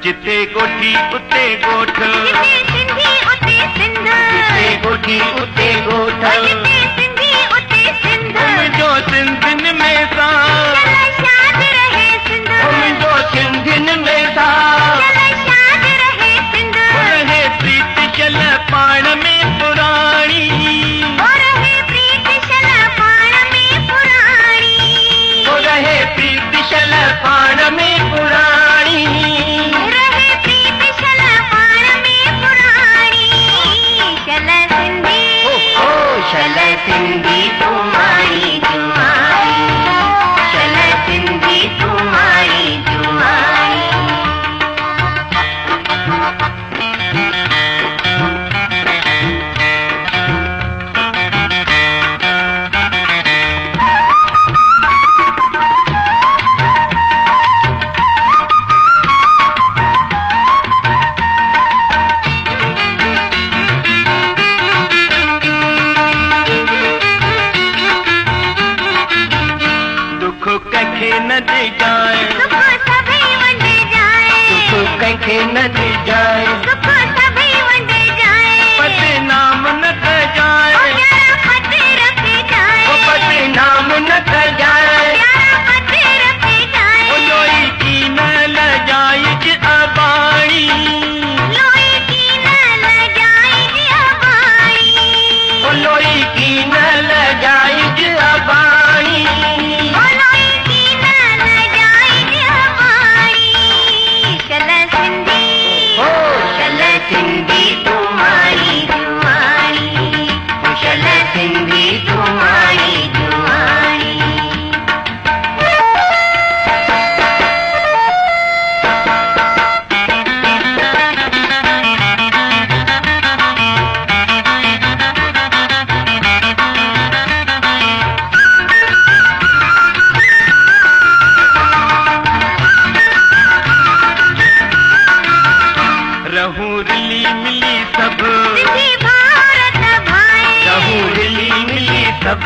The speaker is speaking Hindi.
जिते गोठी उते गोठ, जिते सिंधी उते सिंध, जिते गोठी उते गोठ, जिते सिंधी उते सिंध। मुंहिंजो सिंधियुनि में सा चल शाद रहे सिंध, मुंहिंजो सिंधियुनि में सा चल शाद रहे सिंध। रहे प्रीत चल पाण में पुराणी, रहे प्रीत चल पाण में पुराणी, रहे प्रीत चल पाण में पुराणी, रहे प्रीत चल पाण में पुराणी। चल सिंधी ओ चल सिंधी तुम्हारी जुआनी, चल सिंधी तुम्हारी जुआनी। दुख कंखे न दे जाए, सुख सभई वंडे जाए, दुख कंखे न दे जाए, सुख सभई वंडे जाए। बदनाम न कर जाए, प्यारा पद रखे जाए, ओ बदनाम न कर जाए, प्यारा पद रखे जाए। ओ लोई की न लजाइज अबाणी, लोई की न लगाई अबाणी, ओ लोई की न लजाइज अबाणी। लोई की न लगाई अबाणी। चल सिंधी ओ चल सिंधी तुम्हारी जुआनी, चल सिंधी तुम्हारी जुआनी। रहूं रिली मिली सब, सिंधी भारत भाई, रहूं रिली मिली सब,